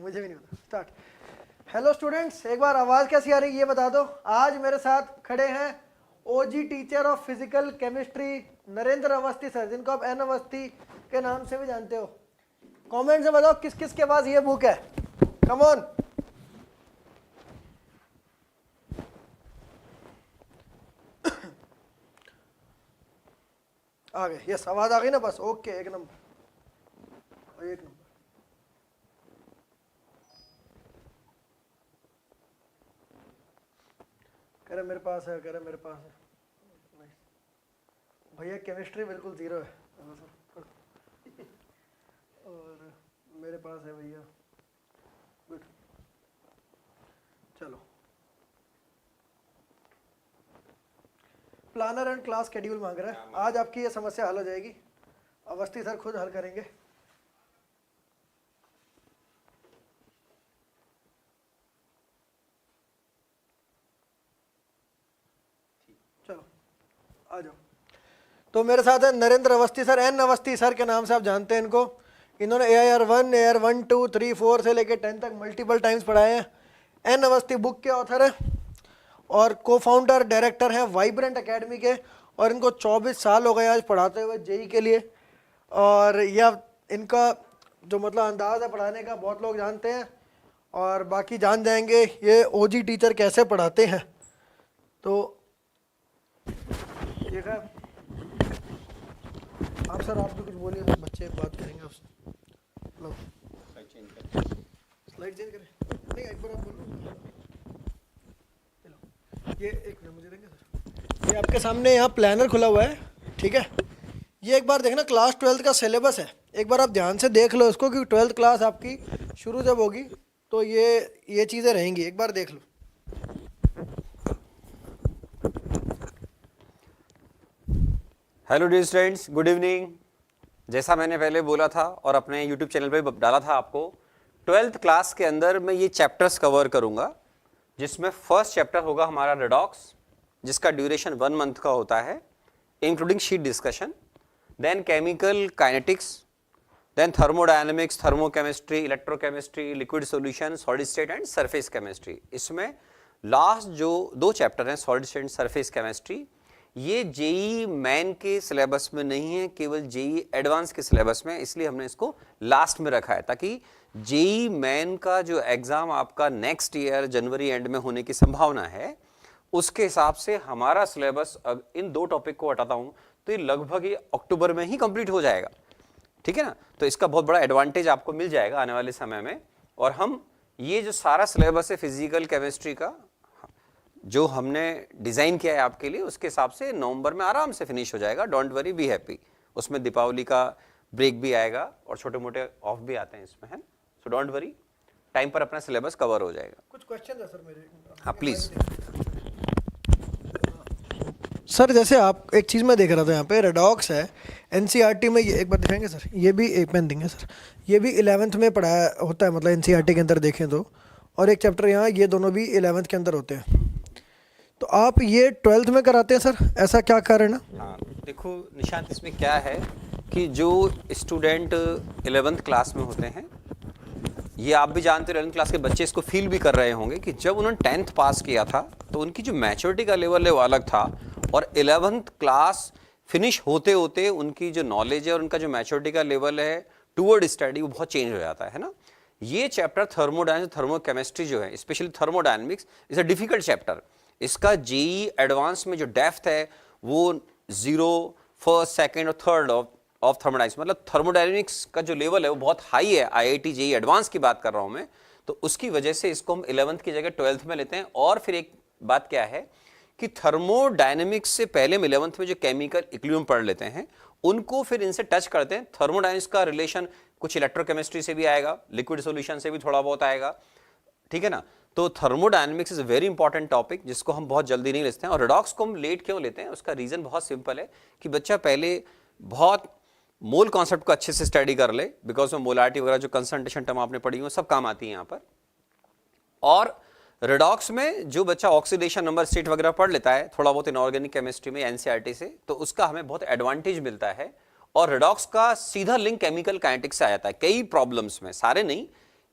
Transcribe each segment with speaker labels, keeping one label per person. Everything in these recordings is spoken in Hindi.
Speaker 1: मुझे भी नहीं पता। स्टार्ट। हेलो स्टूडेंट्स, एक बार आवाज़ कैसी आ रही है ये बता दो। आज मेरे साथ खड़े हैं OG teacher of physical chemistry Narendra Awasthi sir, जिनको आप एन अवस्थी के नाम से भी जानते हो। कमेंट से बताओ किस किस के पास ये बुक है। Come on. आ गए, यस आवाज़ आ गई ना, बस ओके, एक नंबर, एक नंबर। कह रहे मेरे पास है, कह रहे मेरे पास है। भैया केमिस्ट्री बिल्कुल ज़ीरो है और मेरे पास है भैया। गुड, चलो। प्लानर एंड क्लास शेड्यूल मांग रहा है। आज आपकी ये समस्या हल हो जाएगी, अवस्थी सर खुद हल करेंगे। चलो आ जाओ। तो मेरे साथ है Narendra Awasthi sir, N Awasthi sir के नाम से आप जानते हैं इनको। इन्होंने AIR 1, AIR 1, 2, 3, 4 से लेकर 10 तक मल्टीपल टाइम्स पढ़ाए हैं। एन अवस्थी बुक के ऑथर है और को फाउंडर डायरेक्टर हैं वाइब्रेंट एकेडमी के, और इनको 24 साल हो गए आज पढ़ाते हुए जेई के लिए। और यह इनका जो मतलब अंदाज़ है पढ़ाने का बहुत लोग जानते हैं, और बाकी जान जाएंगे ये ओजी टीचर कैसे पढ़ाते हैं। तो ठीक है, आप सर आप भी कुछ बोलिए, बच्चे बात करेंगे आपसे। लो स्लाइड चेंज करें, नहीं एक बार आप बोलो। ये एक मिनट मुझे देंगे सर। ये आपके सामने यहाँ प्लानर खुला हुआ है, ठीक है। ये एक बार देखना क्लास 12th का सिलेबस है, एक बार आप ध्यान से देख लो इसको, क्योंकि 12th क्लास आपकी शुरू जब होगी तो ये चीज़ें रहेंगी, एक बार देख लो।
Speaker 2: Hello dear students, good evening. जैसा मैंने पहले बोला था और अपने यूट्यूब चैनल पे डाला था आपको, 12th क्लास के अंदर मैं ये चैप्टर्स कवर करूंगा, जिसमें फर्स्ट चैप्टर होगा हमारा रेडॉक्स, जिसका ड्यूरेशन 1 मंथ का होता है, including sheet discussion, then chemical kinetics, then thermodynamics, thermochemistry, electrochemistry, liquid solution, solid state and surface chemistry. इसमें लास्ट जो 2 चैप्टर हैं solid state and surface chemistry, ये जेई मेन के सिलेबस में नहीं है, केवल जेई एडवांस के सिलेबस में, इसलिए हमने इसको लास्ट में रखा है, ताकि जेई मेन का जो एग्जाम आपका नेक्स्ट ईयर जनवरी एंड में होने की संभावना है, उसके हिसाब से हमारा सिलेबस इन 2 टॉपिक को हटाता हूं तो ये लगभग ये अक्टूबर में ही कंप्लीट हो जाएगा, ठीक है ना। तो इसका बहुत बड़ा एडवांटेज आपको मिल जाएगा आने वाले समय में। और हम ये जो सारा सिलेबस है फिजिकल केमिस्ट्री का जो हमने डिज़ाइन किया है आपके लिए, उसके हिसाब से नवंबर में आराम से फिनिश हो जाएगा। Don't worry, be happy. उसमें दीपावली का ब्रेक भी आएगा और छोटे मोटे ऑफ भी आते हैं इसमें, है। सो डोंट वरी, टाइम पर अपना सिलेबस कवर हो जाएगा।
Speaker 1: कुछ क्वेश्चन है सर मेरे।
Speaker 2: हाँ प्लीज़
Speaker 1: सर, जैसे आप एक चीज़ मैं देख रहा था यहाँ पे रेडॉक्स है एनसीईआरटी में, ये एक बार दिखाएंगे सर। ये भी एक पेन देंगे सर, ये भी 11th में पढ़ाया होता है, मतलब एनसीईआरटी के अंदर देखें तो। और एक चैप्टर यहाँ, ये दोनों भी 11th के अंदर होते हैं। तो आप ये 12th में कराते हैं सर, ऐसा क्या कारण है?
Speaker 2: हाँ देखो निशांत, इसमें क्या है कि जो स्टूडेंट 11th क्लास में होते हैं, ये आप भी जानते हो 11th क्लास के बच्चे इसको फील भी कर रहे होंगे कि जब उन्होंने 10th पास किया था तो उनकी जो मैच्योरिटी का लेवल है वो अलग था, और 11th क्लास फिनिश होते होते उनकी जो नॉलेज है और उनका जो मैच्योरिटी का लेवल है टूवर्ड स्टडी वो बहुत चेंज हो जाता है ना। ये चैप्टर थर्मोडायनेमिक्स, थर्मोकेमिस्ट्री जो है, specially thermodynamics, is a difficult chapter. इसका जेई एडवांस में जो डेप्थ है वो 0, 1st, 2nd और 3rd ऑफ थर्मोडायनेमिक्स, मतलब थर्मोडायनेमिक्स का जो लेवल है वो बहुत हाई है। IIT जेई एडवांस की बात कर रहा हूं मैं, तो उसकी वजह से इसको हम 11th की जगह 12th में लेते हैं। और फिर एक बात क्या है कि थर्मोडायनेमिक्स से पहले हम 11th में जो केमिकल इक्विलिब्रियम पढ़ लेते हैं, उनको फिर इनसे टच करते हैं। थर्मोडायनेमिक्स का रिलेशन कुछ इलेक्ट्रोकेमिस्ट्री से भी आएगा, लिक्विड सोल्यूशन से भी थोड़ा बहुत आएगा, ठीक है ना। तो thermodynamics is a very important topic, जिसको हम बहुत जल्दी नहीं लेते हैं। और रेडॉक्स को हम लेट क्यों लेते हैं, उसका रीजन बहुत सिंपल है कि बच्चा पहले बहुत मोल कॉन्सेप्ट को अच्छे से स्टडी कर ले, बिकॉज में मोलारिटी वगैरह जो कंसंट्रेशन टर्म आपने पढ़ी हो सब काम आती है यहाँ पर। और रेडॉक्स में जो बच्चा ऑक्सीडेशन नंबर स्टेट वगैरह पढ़ लेता है थोड़ा बहुत इनऑर्गेनिक केमिस्ट्री में एनसीईआरटी से, तो उसका हमें बहुत एडवांटेज मिलता है। और रेडॉक्स का सीधा लिंक केमिकल काइनेटिक्स से आ जाता है कई प्रॉब्लम्स में, सारे नहीं,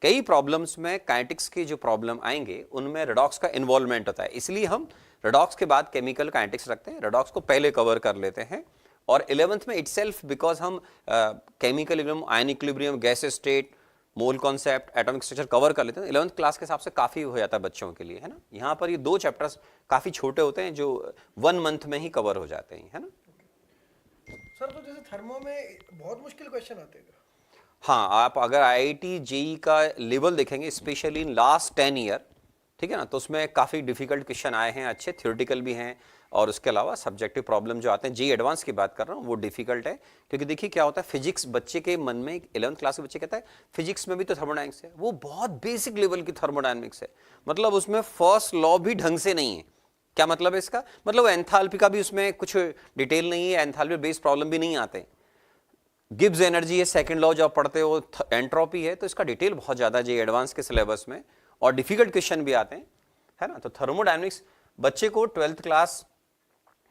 Speaker 2: कई प्रॉब्लम्स में काइनेटिक्स के जो प्रॉब्लम आएंगे उनमें रेडॉक्स का इन्वॉल्वमेंट होता है, इसलिए हम रेडॉक्स के बाद केमिकल काइनेटिक्स रखते हैं, रेडॉक्स को पहले कवर कर लेते हैं। और 11th में इटसेल्फ बिकॉज हम chemical equilibrium, ion equilibrium, gas state, mole concept, atomic structure cover कर लेते हैं। 11th क्लास के हिसाब से काफ़ी हो जाता है बच्चों के लिए, है ना। यहाँ पर ये 2 चैप्टर्स काफ़ी छोटे होते हैं जो 1 मंथ में ही कवर हो जाते हैं, है ना।
Speaker 1: सर तो जैसे थर्मो में बहुत मुश्किल क्वेश्चन आते हैं।
Speaker 2: हाँ, आप अगर IIT JEE का लेवल देखेंगे स्पेशली इन लास्ट 10 ईयर, ठीक है ना, तो उसमें काफ़ी डिफिकल्ट क्वेश्चन आए हैं, अच्छे थ्योरेटिकल भी हैं, और उसके अलावा सब्जेक्टिव प्रॉब्लम जो आते हैं, JEE एडवांस की बात कर रहा हूँ, वो डिफिकल्ट है। क्योंकि देखिए क्या होता है, फिजिक्स बच्चे के मन में, 11th क्लास के बच्चे कहता है फिजिक्स में भी तो थर्मोडायनेमिक्स है, वो बहुत बेसिक लेवल की थर्मोडायनेमिक्स है, मतलब उसमें फर्स्ट लॉ भी ढंग से नहीं है। क्या मतलब है इसका, मतलब एंथैल्पी का भी उसमें कुछ डिटेल नहीं है, एंथैल्पी बेस्ड प्रॉब्लम भी नहीं आते। गिब्स एनर्जी है, सेकंड लॉ जो आप पढ़ते हो, एंट्रोपी है, तो इसका डिटेल बहुत ज़्यादा JEE एडवांस के सिलेबस में, और डिफिकल्ट क्वेश्चन भी आते हैं, है ना। तो थर्मोडायनेमिक्स बच्चे को 12th क्लास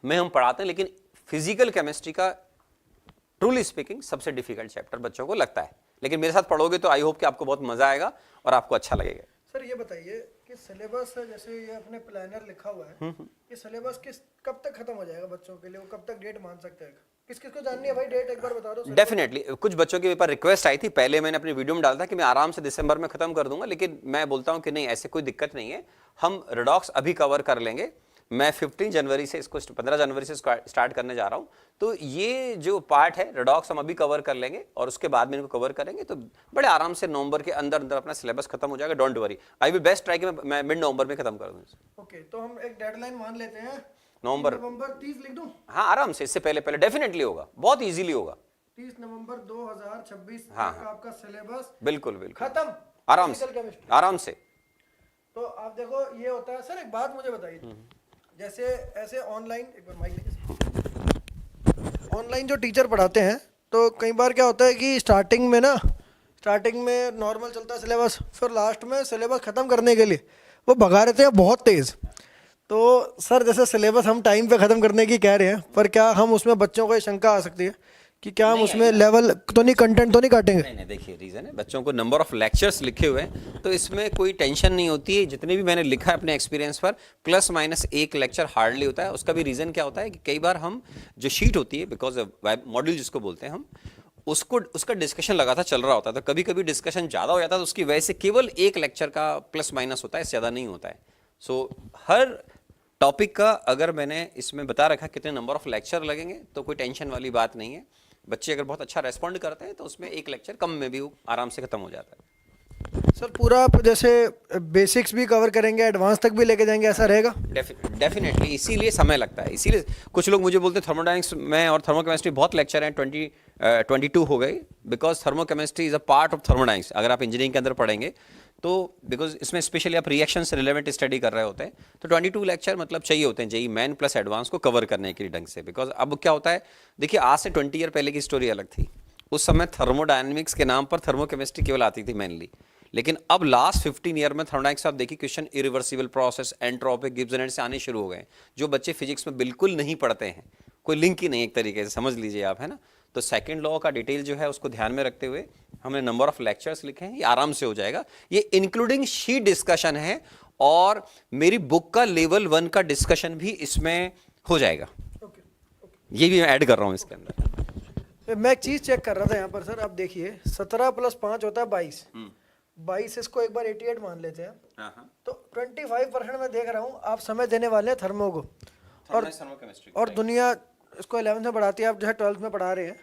Speaker 2: में हम पढ़ाते हैं, लेकिन फिजिकल केमिस्ट्री का ट्रूली स्पीकिंग सबसे डिफिकल्ट चैप्टर बच्चों को लगता है। लेकिन मेरे साथ पढ़ोगे तो आई होप कि आपको बहुत मजा आएगा और आपको अच्छा लगेगा।
Speaker 1: सर ये बताइए कि सिलेबस जैसे ये अपने प्लानर लिखा हुआ है, ये सिलेबस कब तक खत्म हो जाएगा बच्चों के लिए, वो कब तक डेट मान सकते हैं? किस किस को जाननी है भाई डेट, एक बार बता दो।
Speaker 2: डेफिनेटली कुछ बच्चों के ऊपर रिक्वेस्ट आई थी, पहले मैंने अपनी वीडियो में डाला था कि मैं आराम से दिसंबर में खत्म कर दूंगा, लेकिन मैं बोलता हूं कि नहीं, ऐसे कोई दिक्कत नहीं है, हम रेडॉक्स अभी कवर कर लेंगे। मैं 15 जनवरी से इसको 15 जनवरी से स्टार्ट करने जा रहा हूं, तो ये जो पार्ट है रेडॉक्स हम अभी कवर कर लेंगे और उसके बाद में इनको कवर करेंगे, तो बड़े आराम से नवंबर के अंदर अंदर अपना सिलेबस खत्म हो जाएगा। Don't worry, I will best try कि मैं मिड नवंबर में खत्म कर दूं।
Speaker 1: ओके, तो हम एक डेडलाइन मान लेते हैं,
Speaker 2: नवंबर
Speaker 1: 30 लिख दूं?
Speaker 2: हाँ, आराम से, इससे पहले पहले डेफिनेटली होगा, बहुत इजीली होगा।
Speaker 1: 30 नवंबर 2026
Speaker 2: हाँ,
Speaker 1: तक आपका सिलेबस
Speaker 2: बिल्कुल बिल्कुल
Speaker 1: खत्म,
Speaker 2: आराम से, आराम से।
Speaker 1: तो आप देखो ये होता है। सर एक बात मुझे बताइए, जैसे ऐसे ऑनलाइन, एक बार माइक देखिए, ऑनलाइन जो टीचर पढ़ाते हैं, तो कई बार क्या होता है कि स्टार्टिंग में नॉर्मल चलता है सिलेबस, फिर लास्ट में सिलेबस ख़त्म करने के लिए वो भगा रहते हैं बहुत तेज़। तो सर जैसे सिलेबस हम टाइम पे ख़त्म करने की कह रहे हैं, पर क्या हम उसमें बच्चों को ये शंका आ सकती है कि क्या हम उसमें लेवल तो नहीं, कंटेंट तो नहीं काटेंगे?
Speaker 2: नहीं, देखिए रीज़न है, बच्चों को नंबर ऑफ लेक्चर्स लिखे हुए हैं, तो इसमें कोई टेंशन नहीं होती है। जितने भी मैंने लिखा है अपने एक्सपीरियंस पर, प्लस माइनस 1 लेक्चर हार्डली होता है। उसका भी रीज़न क्या होता है कि कई बार हम जो शीट होती है, बिकॉज मॉड्यूल जिसको बोलते हैं हम, उसका डिस्कशन लगातार चल रहा होता है, तो कभी कभी डिस्कशन ज़्यादा हो जाता है, तो उसकी वजह से केवल 1 लेक्चर का प्लस माइनस होता है, ज़्यादा नहीं होता है। सो हर टॉपिक का अगर मैंने इसमें बता रखा कितने नंबर ऑफ लेक्चर लगेंगे, तो कोई टेंशन वाली बात नहीं है। बच्चे अगर बहुत अच्छा रेस्पॉन्ड करते हैं तो उसमें 1 लेक्चर कम में भी आराम से खत्म हो जाता है।
Speaker 1: सर पूरा आप जैसे बेसिक्स भी कवर करेंगे, एडवांस तक भी लेके जाएंगे, ऐसा रहेगा?
Speaker 2: डेफिनेटली, इसीलिए समय लगता है। इसीलिए कुछ लोग मुझे बोलते हैं थर्मोडायनेमिक्स में और थर्मोकेमिस्ट्री बहुत लेक्चर हैं, 22 हो गए, because thermochemistry is a part of thermodynamics. अगर आप इंजीनियरिंग के अंदर पढ़ेंगे तो बिकॉज इसमें स्पेशली आप रिएक्शन से रिलेवेंट स्टडी कर रहे होते हैं, तो 22 लेक्चर मतलब चाहिए होते हैं JEE मेन प्लस एडवांस को कवर करने के लिए ढंग से। बिकॉज अब क्या होता है, देखिए आज से 20 ईयर पहले की स्टोरी अलग थी। उस समय थर्मोडायनेमिक्स के नाम पर थर्मोकेमिस्ट्री केवल आती थी मेनली, लेकिन अब लास्ट 15 ईयर में थर्मोडायनेमिक्स आप देखिए question irreversible process, entropic, Gibbs energy से आने शुरू हो गए, जो बच्चे फिजिक्स में बिल्कुल नहीं पढ़ते हैं, कोई लिंक ही नहीं एक तरीके से, समझ लीजिए आप, है ना। तो सेकंड लॉ का डिटेल जो है उसको ध्यान में रखते हुए हमने नंबर ऑफ लेक्चर्स लिखे हैं, ये आराम से हो जाएगा। ये इंक्लूडिंग शीट डिस्कशन है, और मेरी बुक का लेवल 1 का डिस्कशन भी इसमें हो जाएगा। ये भी मैं ऐड कर रहा हूँ इसके अंदर।
Speaker 1: मैं एक चीज़ चेक कर रहा था यहाँ पर सर, आप देखिए 17 + 5 होता है 22, 22 इसको एक बार 88 मान लेते हैं, तो 25% मैं देख रहा हूँ आप समय देने वाले हैं थर्मो को, और दुनिया इसको 11th में पढ़ाती है, आप जो है 12th में पढ़ा रहे हैं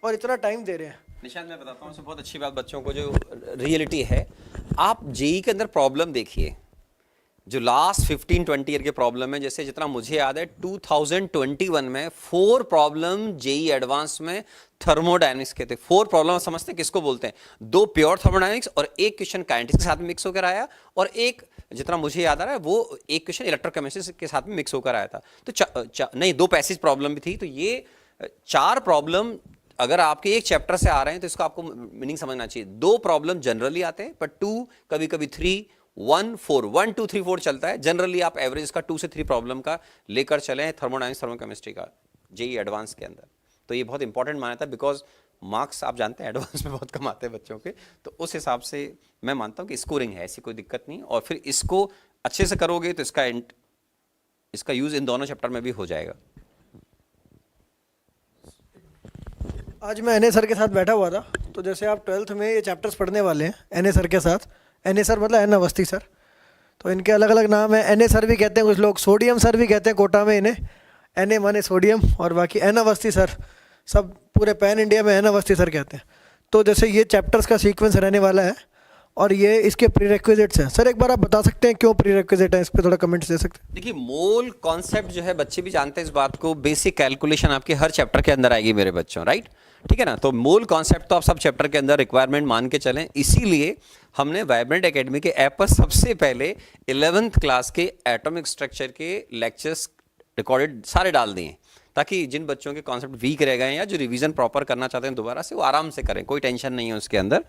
Speaker 1: और इतना टाइम दे रहे हैं।
Speaker 2: निशांत मैं बताता हूँ, इससे बहुत अच्छी बात बच्चों को जो रियलिटी है, आप JEE के अंदर प्रॉब्लम देखिए, जो लास्ट 15-20 ईयर के प्रॉब्लम है, जैसे जितना मुझे याद है 2021 में 4 प्रॉब्लम JEE एडवांस में थर्मोडायनेमिक्स के थे। 4 प्रॉब्लम समझते हैं किसको बोलते हैं, 2 प्योर थर्मोडायनेमिक्स और 1 क्वेश्चन काइनेटिक्स के साथ में मिक्स होकर आया, और एक जितना मुझे याद आ रहा है वो 1 क्वेश्चन इलेक्ट्रोकेमिस्ट्री के साथ में मिक्स होकर आया था। तो नहीं, 2 पैसेज प्रॉब्लम भी थी। तो ये 4 प्रॉब्लम अगर आपके एक चैप्टर से आ रहे हैं तो इसको आपको मीनिंग समझना चाहिए। 2 प्रॉब्लम जनरली आते हैं, पर 2 कभी कभी 3, 1, 4, 1, 2, 3, 4 चलता है। जनरली आप एवरेज का 2 से 3 प्रॉब्लम का लेकर चले हैं थर्मोडायनेमिक्स, थर्मोकेमिस्ट्री का JEE एडवांस के अंदर। तो ये बहुत इंपॉर्टेंट माना था, बिकॉज मार्क्स आप जानते हैं एडवांस में बहुत कम आते हैं बच्चों के, तो उस हिसाब से मैं मानता हूँ कि स्कोरिंग है, ऐसी कोई दिक्कत नहीं। और फिर इसको अच्छे से करोगे तो इसका यूज इन दोनों चैप्टर में भी हो जाएगा।
Speaker 1: आज मैं एनए सर के साथ बैठा हुआ था, तो जैसे आप 12th में ये चैप्टर्स पढ़ने वाले हैं एनए सर के साथ, एनए सर मतलब एन अवस्थी सर, तो इनके अलग अलग नाम है। एनए सर भी कहते हैं कुछ लोग, सोडियम सर भी कहते हैं कोटा में इन्हें, एनए माने सोडियम, और बाकी एन अवस्थी सर, सब पूरे पैन इंडिया में एन अवस्थी सर कहते हैं। तो जैसे ये चैप्टर्स का सीक्वेंस रहने वाला है और ये इसके प्रीरेक्विजिट्स हैं। सर एक बार आप बता सकते हैं क्यों प्रीरेक्विजिट है, इस पर थोड़ा कमेंट्स दे सकते हैं?
Speaker 2: देखिए, मोल कॉन्सेप्ट जो है बच्चे भी जानते हैं इस बात को, बेसिक कैलकुलेशन आपके हर चैप्टर के अंदर आएगी मेरे बच्चों, राइट? ठीक है ना। तो मोल कॉन्सेप्ट तो आप सब चैप्टर के अंदर रिक्वायरमेंट मान के चलें, इसीलिए हमने वाइब्रेंट एकेडमी के ऐप पर सबसे पहले 11th क्लास के एटॉमिक स्ट्रक्चर के लेक्चर्स रिकॉर्डेड सारे डाल दिए, ताकि जिन बच्चों के कॉन्सेप्ट वीक रह गए हैं या जो रिवीजन प्रॉपर करना चाहते हैं दोबारा से, वो आराम से करें, कोई टेंशन नहीं है उसके अंदर,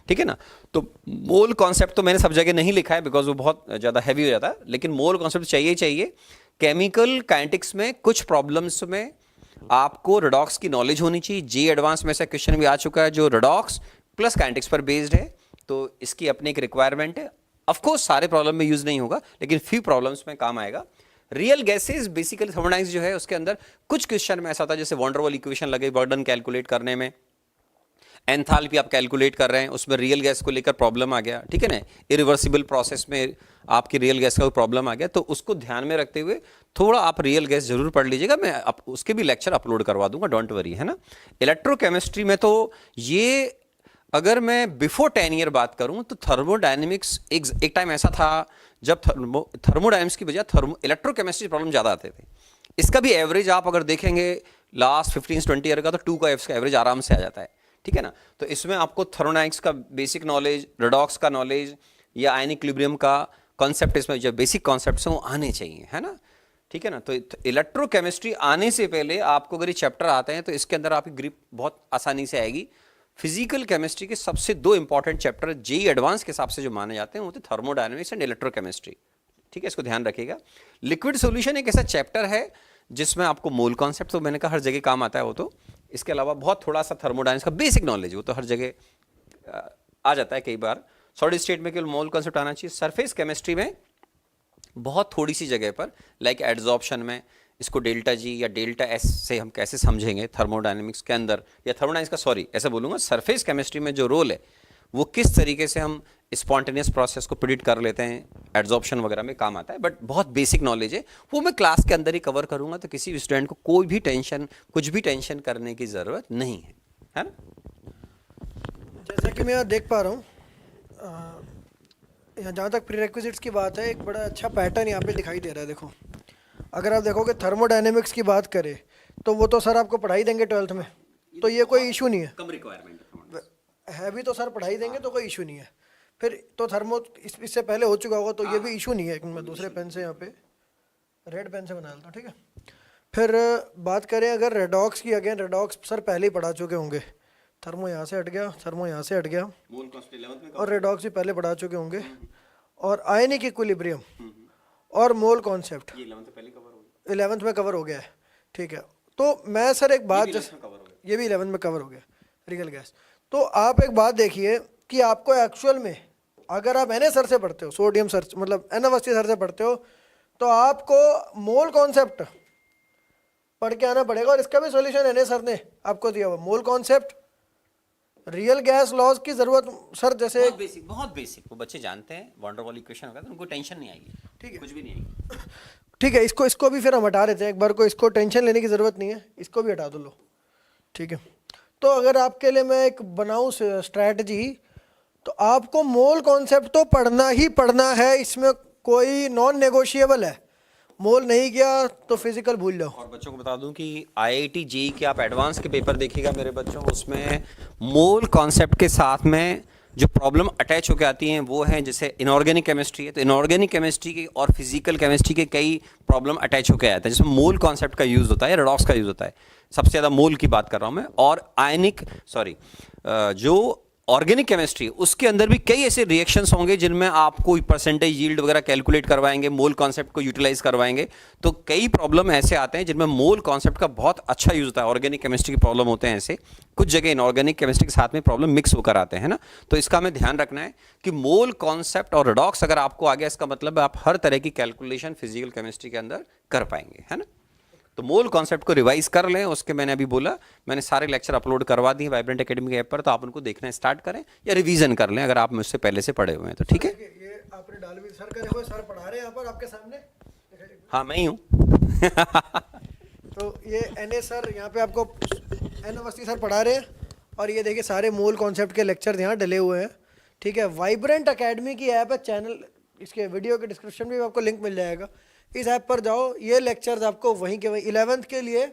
Speaker 2: ठीक है ना। तो मोल कॉन्सेप्ट तो मैंने सब जगह नहीं लिखा है बिकॉज वो बहुत ज़्यादा हैवी हो जाता है, लेकिन मोल कॉन्सेप्ट चाहिए ही चाहिए। केमिकल काइनेटिक्स में कुछ प्रॉब्लम्स में आपको रेडॉक्स की नॉलेज होनी चाहिए। जी एडवांस में से क्वेश्चन भी आ चुका है जो रेडॉक्स प्लस काइनेटिक्स पर बेस्ड है, तो इसकी अपनी एक रिक्वायरमेंट है। ऑफकोर्स सारे प्रॉब्लम में यूज नहीं होगा, लेकिन फ्यू प्रॉब्लम्स में काम आएगा। रियल गैसेस बेसिकली थर्मोडायनामिक्स जो है उसके अंदर कुछ क्वेश्चन में ऐसा होता है जैसे वॉन डेर वाल इक्वेशन लगे बर्डन कैलकुलेट करने में, एंथैल्पी आप कैलकुलेट कर रहे हैं, उसमें रियल गैस को लेकर प्रॉब्लम आ गया, ठीक है ना। इरिवर्सिबल प्रोसेस में आपकी रियल गैस का कोई प्रॉब्लम आ गया, तो उसको ध्यान में रखते हुए थोड़ा आप रियल गैस जरूर पढ़ लीजिएगा। मैं उसके भी लेक्चर अपलोड करवा दूंगा, डोंट वरी, है ना। इलेक्ट्रोकेमिस्ट्री में तो ये, अगर मैं बिफोर 10 ईयर बात करूं तो थर्मोडायनेमिक्स एक टाइम ऐसा था जब थर्मोडायनेमिक्स की बजाय इलेक्ट्रोकेमिस्ट्री प्रॉब्लम ज़्यादा आते थे। इसका भी एवरेज आप अगर देखेंगे लास्ट 15 से 20 ईयर का, तो 2 का एवरेज आराम से आ जाता है, ठीक है ना। तो इसमें आपको थर्मोडायनेमिक्स का बेसिक नॉलेज, रेडॉक्स का नॉलेज या आयनिक इक्विलिब्रियम का कॉन्सेप्ट, इसमें जो बेसिक कॉन्सेप्ट्स हैं वो आने चाहिए, है ना, ठीक है ना। तो इलेक्ट्रोकेमिस्ट्री आने से पहले आपको अगर ये चैप्टर आते हैं तो इसके अंदर आपकी ग्रिप बहुत आसानी से आएगी। फिजिकल केमिस्ट्री के सबसे 2 इंपॉर्टेंट चैप्टर जेई एडवांस के हिसाब से जो माने जाते हैं वो थे थर्मोडायनेमिक्स एंड इलेक्ट्रोकेमिस्ट्री, ठीक है, इसको ध्यान रखिएगा। लिक्विड सॉल्यूशन एक ऐसा चैप्टर है जिसमें आपको मोल कॉन्सेप्ट तो मैंने कहा हर जगह काम आता है, वो तो इसके अलावा बहुत थोड़ा सा थर्मोडायनेमिक्स का बेसिक नॉलेज वो तो हर जगह आ जाता है। कई बार सॉलिड स्टेट में केवल मोल कॉन्सेप्ट आना चाहिए। सरफेस केमिस्ट्री में बहुत थोड़ी सी जगह पर, लाइक एड्जॉर्प्शन में, इसको डेल्टा जी या डेल्टा एस से हम कैसे समझेंगे थर्मोडायनेमिक्स के अंदर, या थर्मोडायनेमिक्स का, सॉरी ऐसा बोलूँगा, सरफेस केमिस्ट्री में जो रोल है वो किस तरीके से हम स्पॉन्टेनियस प्रोसेस को प्रिडिक्ट कर लेते हैं, एड्जॉर्प्शन वगैरह में काम आता है। बट बहुत बेसिक नॉलेज है, वो मैं क्लास के अंदर ही कवर करूँगा, तो किसी भी स्टूडेंट को कोई भी टेंशन, कुछ भी टेंशन करने की ज़रूरत नहीं है ना।
Speaker 1: जैसा कि मैं यहाँ देख पा रहा हूँ, यहाँ जहाँ तक प्रीरेक्विजिट्स की बात है, एक बड़ा अच्छा पैटर्न यहाँ पे दिखाई दे रहा है। देखो, अगर आप देखोगे थर्मोडायनेमिक्स की बात करें तो वो तो सर आपको पढ़ाई देंगे 12th में, तो ये कोई इशू नहीं है,
Speaker 2: कम रिक्वायरमेंट
Speaker 1: है भी तो सर पढ़ाई देंगे तो कोई इशू नहीं है। फिर तो इससे पहले हो चुका होगा, तो ये भी इशू नहीं है। मैं दूसरे पेन से यहाँ पे रेड पेन से बना लेता हूँ, ठीक है। फिर बात करें अगर रेडॉक्स की, अगेन रेडॉक्स सर पहले ही पढ़ा चुके होंगे। थर्मो यहाँ से हट गया, थर्मो यहाँ से हट गया, और रेडॉक्स भी पहले पढ़ा चुके होंगे। और आयनिक इक्विलिब्रियम और मोल कॉन्सेप्ट 11th में कवर हो गया है, ठीक है। तो मैं सर एक बात, ये भी 11th में कवर हो गया, रियल गैस। तो आप एक बात देखिए कि आपको एक्चुअल में अगर आप एनए सर से पढ़ते हो, सोडियम सर मतलब एन अवस्थी सर से पढ़ते हो, तो आपको मोल कॉन्सेप्ट पढ़ के आना पड़ेगा, और इसका भी सॉल्यूशन एनए सर ने आपको दिया हुआ। Mole concept, real gas laws की जरूरत सर, जैसे
Speaker 2: बहुत बेसिक वो बच्चे जानते हैं, वॉन डेर वाल इक्वेशन होगा तो उनको टेंशन नहीं आएगी,
Speaker 1: ठीक है,
Speaker 2: कुछ भी नहीं आएगी,
Speaker 1: ठीक है। इसको भी फिर हम हटा देते हैं एक बार को, इसको टेंशन लेने की ज़रूरत नहीं है, इसको भी हटा दो लो, ठीक है। तो अगर आपके लिए मैं एक बनाऊँ स्ट्रैटेजी, तो आपको मोल कॉन्सेप्ट तो पढ़ना ही पढ़ना है, इसमें कोई नॉन नेगोशिएबल है। मोल नहीं गया तो फिजिकल भूल जाओ।
Speaker 2: और बच्चों को बता दूं कि IIT JEE के आप एडवांस के पेपर देखिएगा मेरे बच्चों, उसमें मोल कॉन्सेप्ट के साथ में जो प्रॉब्लम अटैच होकर आती हैं वो हैं, जैसे इनऑर्गेनिक केमिस्ट्री है तो इनऑर्गेनिक केमिस्ट्री की और फिजिकल केमिस्ट्री के कई प्रॉब्लम अटैच होकर आते हैं, जिसमें मोल कॉन्सेप्ट का यूज़ होता है, रेडॉक्स का यूज़ होता है। सबसे ज़्यादा मोल की बात कर रहा हूँ मैं। और आयनिक जो ऑर्गेनिक केमिस्ट्री, उसके अंदर भी कई ऐसे रिएक्शंस होंगे जिनमें आपको परसेंटेज यील्ड वगैरह कैलकुलेट करवाएंगे, मोल कॉन्सेप्ट को यूटिलाइज करवाएंगे। तो कई प्रॉब्लम ऐसे आते हैं जिनमें मोल कॉन्सेप्ट का बहुत अच्छा यूज होता है। ऑर्गेनिक केमिस्ट्री की प्रॉब्लम होते हैं ऐसे, कुछ जगह इनऑर्गेनिक केमिस्ट्री के साथ में प्रॉब्लम मिक्स होकर आते हैं ना। तो इसका हमें ध्यान रखना है कि मोल कॉन्सेप्ट और रेडॉक्स अगर आपको आ गया, इसका मतलब है आप हर तरह की कैलकुलेशन फिजिकल केमिस्ट्री के अंदर कर पाएंगे, है ना। तो मोल कॉन्सेप्ट को रिवाइज कर लें। उसके मैंने अभी बोला, मैंने सारे लेक्चर अपलोड करवा दिए वाइब्रेंट एकेडमी के ऐप पर, तो आप उनको देखना स्टार्ट करें या रिवीजन कर लें अगर आप मुझसे पहले से पढ़े हुए हैं तो, ठीक है।
Speaker 1: ये आपने डालवी सर करे हुए, सर पढ़ा रहे हैं यहाँ पर आपके सामने।
Speaker 2: हाँ मैं ही हूँ।
Speaker 1: तो ये NA सर यहाँ पे आपको N अवस्थी सर पढ़ा रहे हैं, और ये देखिए सारे मोल कॉन्सेप्ट के लेक्चर यहाँ डले हुए हैं, ठीक है। वाइब्रेंट एकेडमी की ऐप है, चैनल इसके वीडियो के डिस्क्रिप्शन में भी आपको लिंक मिल जाएगा। इस ऐप पर जाओ, ये लेक्चर्स आपको वहीं के वहीं 11th के लिए,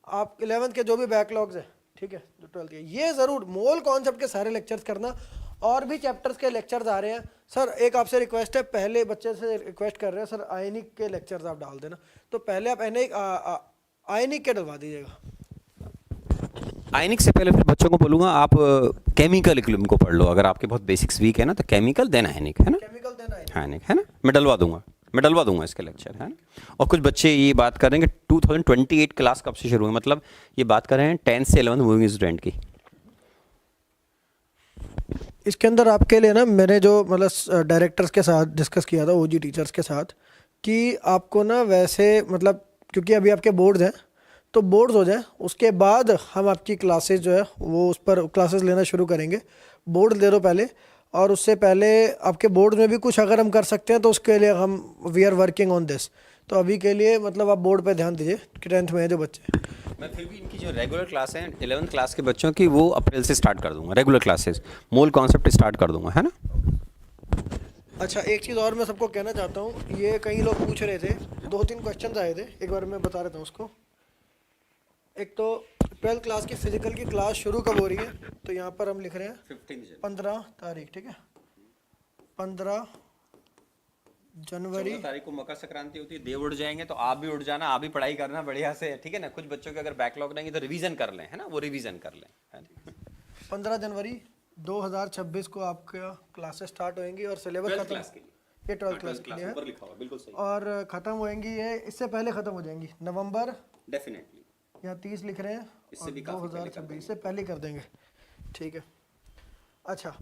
Speaker 1: आप 11th के जो भी बैकलॉग्स हैं, ठीक है, जो 12th के, ये ज़रूर मोल कॉन्सेप्ट के सारे लेक्चर्स करना। और भी चैप्टर्स के लेक्चर्स आ रहे हैं सर। एक आपसे रिक्वेस्ट है, पहले बच्चे से रिक्वेस्ट कर रहे हैं सर, आयनिक के लेक्चर्स आप डाल देना। तो पहले आप आयनिक के डलवा दीजिएगा।
Speaker 2: आयनिक से पहले फिर बच्चों को बोलूँगा आप केमिकल इक्विलिब्रियम को पढ़ लो। अगर आपके बहुत बेसिक्स वीक है ना, तो केमिकल देन आयनिक, है ना।
Speaker 1: केमिकल देना है,
Speaker 2: आयनिक, है ना। मैं डलवा दूंगा इसके लेक्चर, है ना। और कुछ बच्चे ये बात कर रहे हैं कि 2028 क्लास कब से शुरू हुई, मतलब ये बात कर रहे हैं 10th से 11th मूविंग स्टूडेंट की।
Speaker 1: इसके अंदर आपके लिए ना, मैंने जो मतलब डायरेक्टर्स के साथ डिस्कस किया था, OG टीचर्स के साथ, कि आपको ना वैसे मतलब, क्योंकि अभी आपके बोर्ड्स हैं, तो बोर्ड्स हो जाए उसके बाद हम आपकी क्लासेस जो है वो उस पर क्लासेस लेना शुरू करेंगे। बोर्ड दे दो पहले, और उससे पहले आपके बोर्ड में भी कुछ अगर हम कर सकते हैं तो उसके लिए हम we are working on this. तो अभी के लिए मतलब आप बोर्ड पे ध्यान दीजिए कि 10th में है जो बच्चे।
Speaker 2: मैं फिर भी इनकी जो रेगुलर क्लास है 11th क्लास के बच्चों की, वो अप्रैल से स्टार्ट कर दूंगा। Regular classes mole concept start कर दूंगा, है ना।
Speaker 1: अच्छा, एक चीज़ और मैं सबको कहना चाहता हूँ, ये कई लोग पूछ रहे थे, 2-3 क्वेश्चन आए थे, एक बार मैं बता देता हूँ उसको। एक तो 12th क्लास की फिजिकल की क्लास शुरू कब हो रही है, तो यहाँ पर हम लिख रहे हैं 15 तारीख, ठीक है, 15 जनवरी।
Speaker 2: 14 तारीख को मकर संक्रांति होती है, देव उड़ जाएंगे तो आप भी उड़ जाना, आप भी पढ़ाई करना बढ़िया से, ठीक है ना। कुछ बच्चों के अगर बैकलॉग रहेंगे तो रिवीजन कर लें, है ना, वो रिवीजन कर लें।
Speaker 1: 15 जनवरी 2026 को आपका क्लासेस स्टार्ट होएंगी, और सिलेबस खत्म, ये 12th क्लास के लिए है,
Speaker 2: बिल्कुल सही।
Speaker 1: और ख़त्म होएंगी ये, इससे पहले ख़त्म हो जाएंगी नवंबर,
Speaker 2: डेफिनेटली
Speaker 1: यहाँ 30 लिख रहे हैं,
Speaker 2: इससे भी
Speaker 1: 2026 से पहले कर देंगे, ठीक है। अच्छा,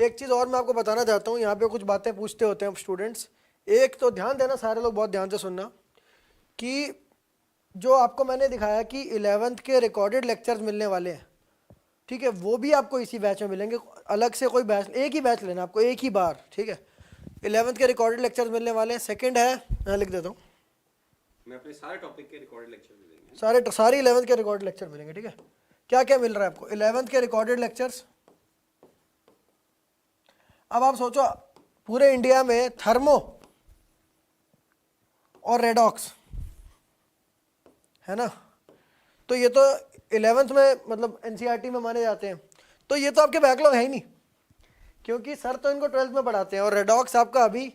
Speaker 1: एक चीज़ और मैं आपको बताना चाहता हूँ, यहाँ पे कुछ बातें पूछते होते हैं स्टूडेंट्स। एक तो ध्यान देना, सारे लोग बहुत ध्यान से सुनना, कि जो आपको मैंने दिखाया कि 11th के रिकॉर्डेड लेक्चर्स मिलने वाले हैं, ठीक है, वो भी आपको इसी बैच में मिलेंगे। अलग से कोई बैच, एक ही बैच लेना आपको, एक ही बार, ठीक है। 11th के रिकॉर्डेड लेक्चर्स मिलने वाले हैं। सेकंड है, मैं लिख देता हूँ,
Speaker 2: मैं अपने सारे टॉपिक के रिकॉर्डेड लेक्चर मिलेंगे,
Speaker 1: सारे 11th के रिकॉर्डेड लेक्चर मिलेंगे, ठीक है। क्या क्या मिल रहा है आपको 11th के रिकॉर्डेड लेक्चर्स। अब आप सोचो, पूरे इंडिया में थर्मो और रेडॉक्स है ना, तो ये तो 11th में मतलब NCERT में माने जाते हैं, तो ये तो आपके बैकलॉग है ही नहीं, क्योंकि सर तो इनको 12th में पढ़ाते हैं। और रेडॉक्स आपका अभी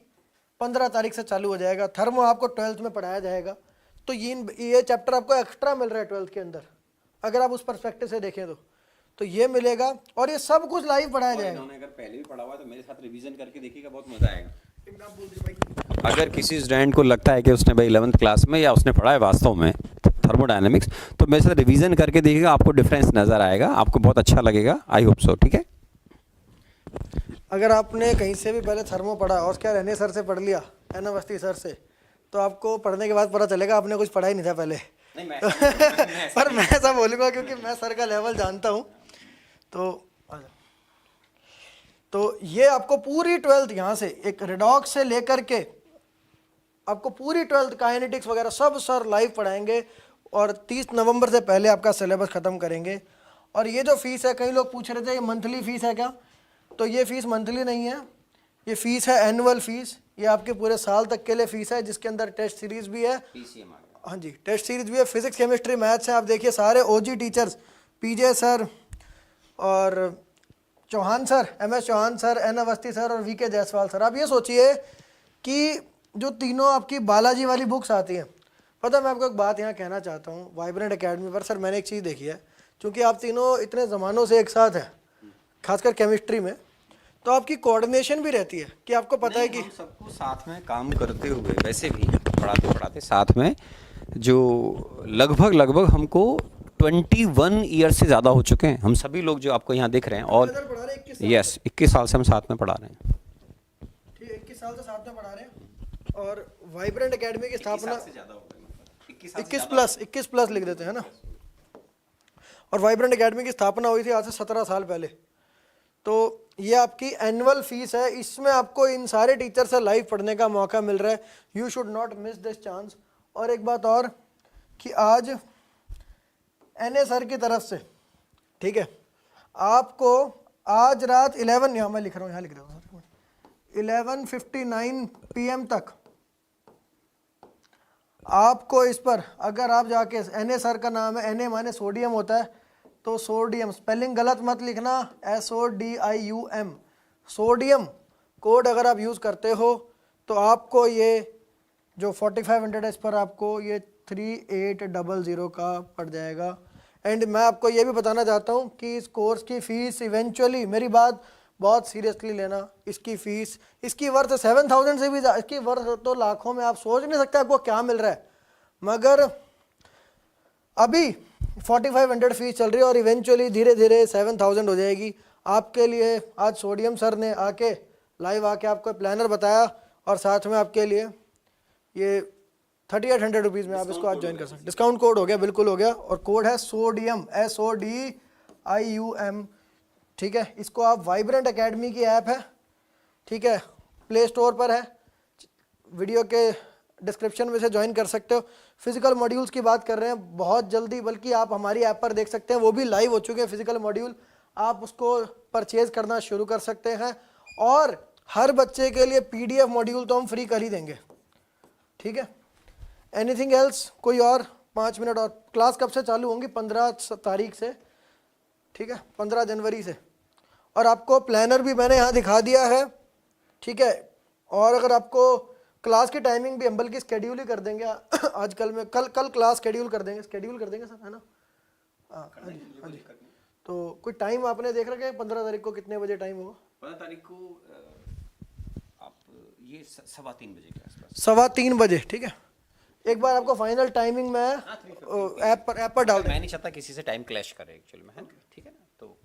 Speaker 1: 15 तारीख से चालू हो जाएगा, थर्मो आपको 12th में पढ़ाया जाएगा। तो ये चैप्टर आपको एक्स्ट्रा मिल रहा है 12th के अंदर, अगर आप उस पर्सपेक्टिव से देखें तो ये मिलेगा, और ये सब कुछ लाइव पढ़ाया जाएगा।
Speaker 2: अगर पहले भी पढ़ा हुआ तो मेरे साथ रिवीजन करके देखिएगा, बहुत मजा आएगा। अगर किसी स्टूडेंट को लगता है कि उसने भाई 11th क्लास में या उसने पढ़ा है वास्तव में थर्मोडायनेमिक्स, तो मेरे साथ रिवीजन करके देखिएगा, आपको डिफरेंस नज़र आएगा, आपको बहुत अच्छा लगेगा। आई होप सो, ठीक है।
Speaker 1: अगर आपने कहीं से भी पहले थर्मो पढ़ा और क्या रहने सर से पढ़ लिया, N अवस्थी सर से, तो आपको पढ़ने के बाद पता चलेगा आपने कुछ पढ़ा ही नहीं था पहले।
Speaker 2: नहीं, मैं
Speaker 1: पर मैं ऐसा बोलूँगा क्योंकि मैं सर का लेवल जानता हूँ। तो ये आपको पूरी 12th यहाँ से, एक रेडॉक्स से लेकर के आपको पूरी 12th काइनेटिक्स वगैरह सब सर लाइव पढ़ाएंगे, और 30 नवंबर से पहले आपका सिलेबस ख़त्म करेंगे। और ये जो फीस है, कई लोग पूछ रहे थे ये मंथली फ़ीस है क्या, तो ये फ़ीस मंथली नहीं है, ये फ़ीस है एनुअल फ़ीस। ये आपके पूरे साल तक के लिए फ़ीस है, जिसके अंदर टेस्ट सीरीज़ भी है। हाँ जी, टेस्ट सीरीज़ भी है, फिजिक्स केमिस्ट्री मैथ्स है। आप देखिए सारे OG टीचर्स, PJ सर और Chauhan sir, MS Chauhan sir, N Awasthi sir और VK जायसवाल सर। आप ये सोचिए कि जो तीनों आपकी बालाजी वाली बुक्स आती हैं, पता मैं आपको एक बात यहाँ कहना चाहता हूँ वाइब्रेंट एकेडमी पर। सर मैंने एक चीज़ देखी है, क्योंकि आप तीनों इतने ज़मानों से एक साथ हैं, खासकर केमिस्ट्री में, तो आपकी कोऑर्डिनेशन भी रहती है कि आपको पता है कि
Speaker 2: हम सबको साथ में काम करते हुए वैसे भी पढ़ाते पढ़ाते साथ में जो लगभग हमको 21 ईयर से ज़्यादा हो चुके हैं हम सभी लोग जो आपको यहाँ दिख रहे हैं। और
Speaker 1: पढ़ा रहे हैं 21 साल
Speaker 2: यस 21 साल से हम साथ में पढ़ा रहे हैं।
Speaker 1: ठीक है, 21 साल से साथ में पढ़ा रहे हैं। और वाइब्रेंट एकेडमी की स्थापना 21 प्लस लिख देते हैं ना। और वाइब्रेंट एकेडमी की स्थापना हुई थी आज से 17 साल पहले। तो ये आपकी एनुअल फीस है, इसमें आपको इन सारे टीचर से लाइव पढ़ने का मौका मिल रहा है। You should not miss this chance. और एक बात और कि आज एनए सर की तरफ से, ठीक है, आपको आज रात 11, यहाँ मैं लिख रहा हूँ, यहाँ लिख रहा हूँ सर, 11:59 PM तक आपको इस पर, अगर आप जाके, एनए सर का नाम है, एनए माने सोडियम होता है, तो सोडियम, स्पेलिंग गलत मत लिखना, SODIUM, सोडियम कोड अगर आप यूज़ करते हो तो आपको ये जो 4500 है इस पर आपको ये 3800 का पड़ जाएगा। एंड मैं आपको ये भी बताना चाहता हूँ कि इस कोर्स की फ़ीस इवेंचुअली, मेरी बात बहुत सीरियसली लेना, इसकी फ़ीस, इसकी वर्थ 7000 से भी ज़्यादा, इसकी वर्थ तो लाखों में, आप सोच नहीं सकते आपको क्या मिल रहा है। मगर अभी 4500 फीस चल रही है और इवेंचुअली धीरे धीरे 7000 हो जाएगी। आपके लिए आज सोडियम सर ने आके लाइव आके आपको प्लानर बताया और साथ में आपके लिए ये 3800 रुपीज़ में आप इसको आज ज्वाइन कर सकते हैं। डिस्काउंट कोड हो गया, बिल्कुल हो गया। और कोड है सोडियम, SODIUM, ठीक है। इसको आप वाइब्रेंट एकेडमी की ऐप है, ठीक है, प्ले स्टोर पर है, वीडियो के डिस्क्रिप्शन में से ज्वाइन कर सकते हो। फिजिकल मॉड्यूल्स की बात कर रहे हैं बहुत जल्दी, बल्कि आप हमारी ऐप पर देख सकते हैं, वो भी लाइव हो चुके हैं फिजिकल मॉड्यूल, आप उसको परचेज करना शुरू कर सकते हैं। और हर बच्चे के लिए PDF मॉड्यूल तो हम फ्री कर ही देंगे, ठीक है। एनीथिंग एल्स, कोई और 5 मिनट और। क्लास कब से चालू होंगी? 15 तारीख से, ठीक है, 15 जनवरी से। और आपको प्लानर भी मैंने यहाँ दिखा दिया है, ठीक है। और अगर आपको क्लास की टाइमिंग भी हम बल्कि स्केड्यूल ही कर देंगे आजकल में, कल क्लास स्केड्यूल कर देंगे सर, है ना? हाँ जी। तो कोई टाइम आपने देख रखा है 15 तारीख को कितने बजे टाइम होगा?
Speaker 2: 15 तारीख को आप ये 3:15 बजे के आसपास,
Speaker 1: 3:15 बजे, ठीक है। एक बार आपको फाइनल टाइमिंग मैं ऐप पर डाल
Speaker 2: मैं नहीं चाहता किसी से टाइम क्लैश करे एक्चुअली में, है ना? ठीक है ना? तो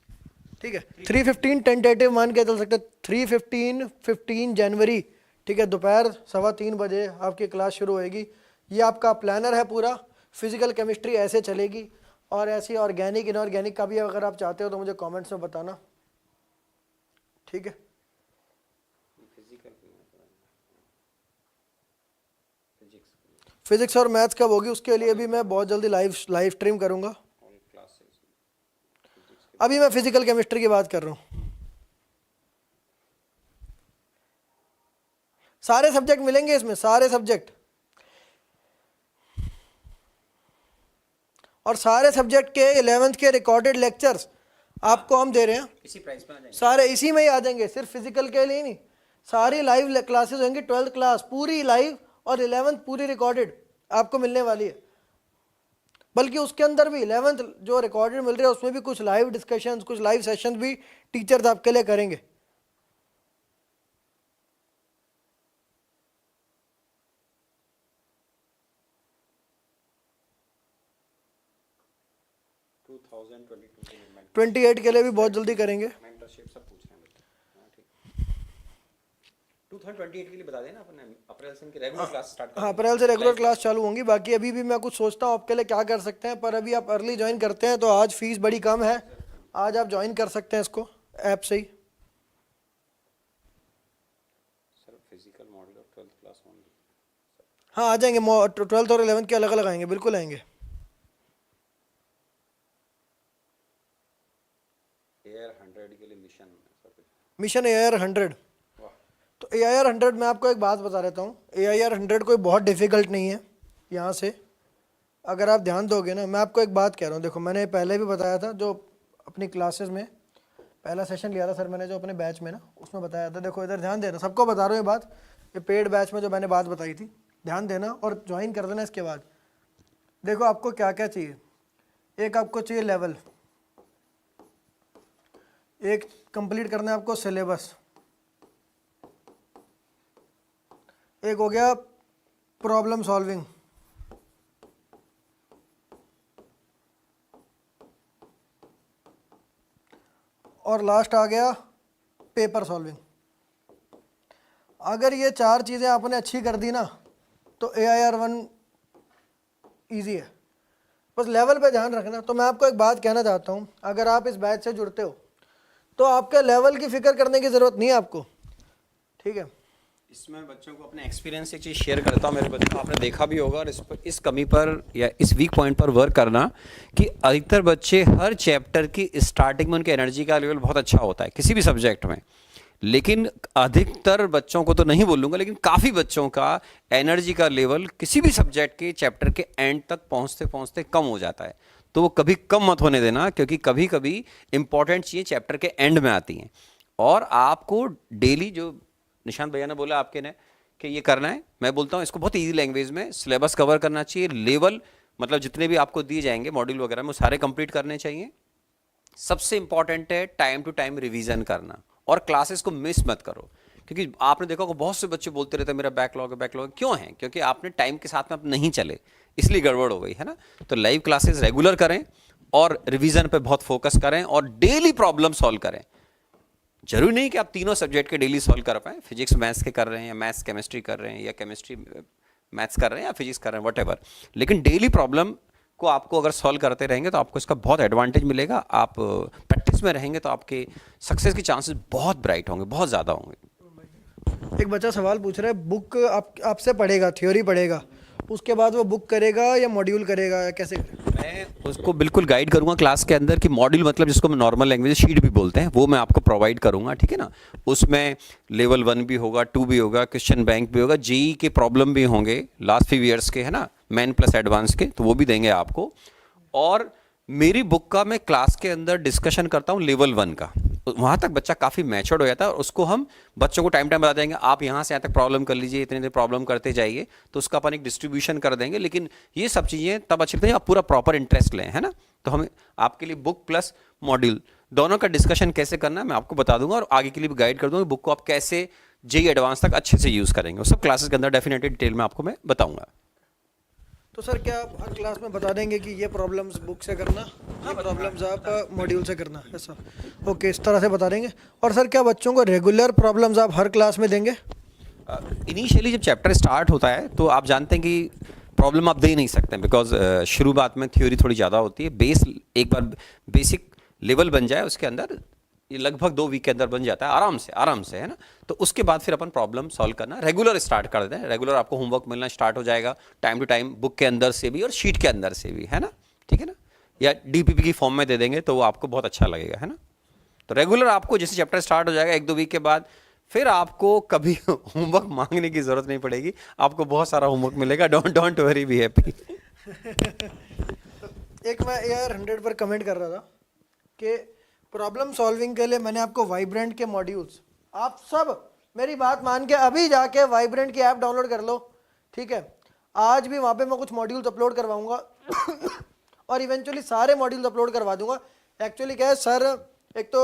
Speaker 1: ठीक है, 3:15 टेंटेटिव मान के चल सकते, 3:15 जनवरी, ठीक है, दोपहर 3:15 बजे आपकी क्लास शुरू होएगी। ये आपका प्लानर है पूरा, फिजिकल केमिस्ट्री ऐसे चलेगी। और ऐसी ऑर्गेनिक इनऑर्गेनिक का भी अगर आप चाहते हो तो मुझे कमेंट्स में बताना, ठीक है। फिजिक्स और मैथ्स कब होगी उसके लिए भी मैं बहुत जल्दी लाइव स्ट्रीम करूंगा। अभी मैं फिजिकल केमिस्ट्री की बात कर रहा हूँ। सारे सब्जेक्ट मिलेंगे इसमें, सारे सब्जेक्ट, और सारे सब्जेक्ट के 11th के रिकॉर्डेड लेक्चर्स आपको हम दे रहे हैं,
Speaker 2: इसी प्राइस पे आ जाएंगे,
Speaker 1: सारे इसी में ही आ जाएंगे। सिर्फ फिजिकल के लिए नहीं, सारी लाइव क्लासेस होंगी, 12th क्लास पूरी लाइव और 11th पूरी रिकॉर्डेड आपको मिलने वाली है। बल्कि उसके अंदर भी 11th जो रिकॉर्डेड मिल रही है उसमें भी कुछ लाइव डिस्कशंस, कुछ लाइव सेशंस भी टीचर्स आपके लिए करेंगे।
Speaker 2: में
Speaker 1: 28 के लिए भी बहुत जल्दी करेंगे।
Speaker 2: मेंटरशिप सब पूछ रहे हैं बच्चे, हाँ ठीक। 2028 के लिए बता देना, अपने अप्रैल से इनकी रेगुलर क्लास स्टार्ट कर,
Speaker 1: हाँ, अप्रैल से रेगुलर क्लास चालू होंगी। बाकी अभी भी मैं कुछ सोचता हूँ आपके लिए क्या कर सकते हैं, पर अभी आप अर्ली ज्वाइन करते हैं तो आज फीस बड़ी कम है, आज आप ज्वाइन कर सकते हैं इसको ऐप से ही।
Speaker 2: सर फिजिकल मॉड्यूल और 12th क्लास ओनली?
Speaker 1: हाँ, आ जाएंगे, 12th और 11th के अलग अलग आएंगे, बिल्कुल आएंगे।
Speaker 2: AIR 100 के लिए
Speaker 1: मिशन AIR 100। तो AIR 100 मैं आपको एक बात बता देता हूँ, AIR 100 कोई बहुत डिफ़िकल्ट नहीं है। यहाँ से अगर आप ध्यान दोगे ना, मैं आपको एक बात कह रहा हूँ, देखो मैंने पहले भी बताया था, जो अपनी क्लासेस में पहला सेशन लिया था सर मैंने, जो अपने बैच में ना, उसमें बताया था। देखो इधर ध्यान देना, सबको बता रहा हूँ ये बात, ये पेड बैच में जो मैंने बात बताई थी, ध्यान देना और ज्वाइन कर देना। इसके बाद देखो आपको क्या क्या चाहिए। एक आपको चाहिए लेवल, एक कंप्लीट करना है आपको सिलेबस, एक हो गया प्रॉब्लम सॉल्विंग, और लास्ट आ गया पेपर सॉल्विंग। अगर ये 4 चीज़ें आपने अच्छी कर दी ना तो AIR1 ईजी है। बस लेवल पे ध्यान रखना। तो मैं आपको एक बात कहना चाहता हूँ, अगर आप इस बैच से जुड़ते हो तो आपके लेवल की फिक्र करने की ज़रूरत नहीं है आपको, ठीक है।
Speaker 2: इसमें बच्चों को अपने एक्सपीरियंस एक चीज़ शेयर करता हूँ। मेरे बच्चों आपने देखा भी होगा, और इस कमी पर या इस वीक पॉइंट पर वर्क करना कि अधिकतर बच्चे हर चैप्टर की स्टार्टिंग में उनके एनर्जी का लेवल बहुत अच्छा होता है किसी भी सब्जेक्ट में, लेकिन अधिकतर बच्चों को तो नहीं बोलूँगा, लेकिन काफ़ी बच्चों का एनर्जी का लेवल किसी भी सब्जेक्ट के चैप्टर के एंड तक पहुँचते पहुँचते कम हो जाता है। तो वो कभी कम मत होने देना, क्योंकि कभी कभी इंपॉर्टेंट चीज़ें चैप्टर के एंड में आती हैं। और आपको डेली, जो निशांत भैया ने बोला आपके ने कि ये करना है, मैं बोलता हूँ इसको बहुत इजी लैंग्वेज में सिलेबस कवर करना चाहिए। लेवल मतलब जितने भी आपको दिए जाएंगे मॉड्यूल वगैरह में वो सारे कंप्लीट करने चाहिए। सबसे इंपॉर्टेंट है टाइम टू टाइम रिवीजन करना, और क्लासेस को मिस मत करो, क्योंकि आपने देखा होगा बहुत से बच्चे बोलते रहते हैं मेरा बैकलॉग है बैकलॉग। क्यों है? क्योंकि आपने टाइम के साथ में आप नहीं चले, इसलिए गड़बड़ हो गई है ना। तो लाइव क्लासेस रेगुलर करें और रिवीजन पे बहुत फोकस करें और डेली प्रॉब्लम सॉल्व करें। जरूरी नहीं कि आप तीनों सब्जेक्ट के डेली सॉल्व कर पाएं, फिजिक्स मैथ्स के कर रहे हैं या मैथ्स केमिस्ट्री कर रहे हैं या केमिस्ट्री मैथ्स कर रहे हैं या फिजिक्स कर रहे हैं, व्हाटएवर, लेकिन डेली प्रॉब्लम को आपको अगर सॉल्व करते रहेंगे तो आपको इसका बहुत एडवांटेज मिलेगा। आप प्रैक्टिस में रहेंगे तो आपके सक्सेस के चांसेस बहुत ब्राइट होंगे, बहुत ज़्यादा होंगे।
Speaker 1: एक बच्चा सवाल पूछ रहा है, बुक आपसे पढ़ेगा, थ्योरी पढ़ेगा, उसके बाद वो बुक करेगा या मॉड्यूल करेगा या कैसे करेगा?
Speaker 2: मैं उसको बिल्कुल गाइड करूंगा क्लास के अंदर कि मॉड्यूल मतलब जिसको हम नॉर्मल लैंग्वेज शीट भी बोलते हैं, वो मैं आपको प्रोवाइड करूंगा, ठीक है ना। उसमें लेवल 1 भी होगा, 2 भी होगा, क्वेश्चन बैंक भी होगा, जेई के प्रॉब्लम भी होंगे लास्ट फ्यू ईयर्स के, है ना, मेन प्लस एडवांस के, तो वो भी देंगे आपको। और मेरी बुक का मैं क्लास के अंदर डिस्कशन करता हूँ लेवल 1 का, वहाँ तक बच्चा काफ़ी मैच्योर्ड हो जाता है और उसको हम बच्चों को टाइम टाइम बता देंगे, आप यहाँ से यहाँ तक प्रॉब्लम कर लीजिए, इतने देर प्रॉब्लम करते जाइए, तो उसका अपन एक डिस्ट्रीब्यूशन कर देंगे। लेकिन ये सब चीज़ें तब अच्छी लगती हैं आप पूरा प्रॉपर इंटरेस्ट लें, है ना। तो हमें आपके लिए बुक प्लस मॉड्यूल दोनों का डिस्कशन कैसे करना है मैं आपको बता दूंगा, और आगे के लिए भी गाइड कर दूंगा बुक को आप कैसे जेई एडवांस तक अच्छे से यूज़ करेंगे। वो सब क्लासेस के अंदर डेफिनेटली डिटेल में आपको मैं बताऊंगा।
Speaker 1: तो सर क्या आप हर क्लास में बता देंगे कि ये प्रॉब्लम्स बुक से करना, ये प्रॉब्लम्स आप मॉड्यूल से करना, ऐसा? ओके, इस तरह से बता देंगे। और सर क्या बच्चों को रेगुलर प्रॉब्लम्स आप हर क्लास में देंगे?
Speaker 2: इनिशियली जब चैप्टर स्टार्ट होता है तो आप जानते हैं कि प्रॉब्लम आप दे ही नहीं सकते, बिकॉज शुरुआत में थ्योरी थोड़ी ज़्यादा होती है। बेस एक बार बेसिक लेवल बन जाए उसके अंदर, ये लगभग 2 वीक के अंदर बन जाता है आराम से, है ना। तो उसके बाद फिर अपन प्रॉब्लम सॉल्व करना रेगुलर स्टार्ट कर देते हैं। रेगुलर आपको होमवर्क मिलना स्टार्ट हो जाएगा, टाइम टू टाइम, बुक के अंदर से भी और शीट के अंदर से भी, है ना, ठीक है ना। या डीपीपी की फॉर्म में दे देंगे तो वो आपको बहुत अच्छा लगेगा, है ना। तो रेगुलर आपको जैसे चैप्टर स्टार्ट हो जाएगा 1-2 वीक के बाद, फिर आपको कभी होमवर्क मांगने की जरूरत नहीं पड़ेगी, आपको बहुत सारा होमवर्क मिलेगा। Don't worry, be happy.
Speaker 1: एक मैं AR100 पर कमेंट कर रहा था कि प्रॉब्लम सॉल्विंग के लिए मैंने आपको वाइब्रेंट के मॉड्यूल्स, आप सब मेरी बात मान के अभी जाके वाइब्रेंट की ऐप डाउनलोड कर लो, ठीक है। आज भी वहाँ पे मैं कुछ मॉड्यूल्स अपलोड करवाऊंगा और इवेंचुअली सारे मॉड्यूल्स अपलोड करवा दूंगा। एक्चुअली क्या है सर, एक तो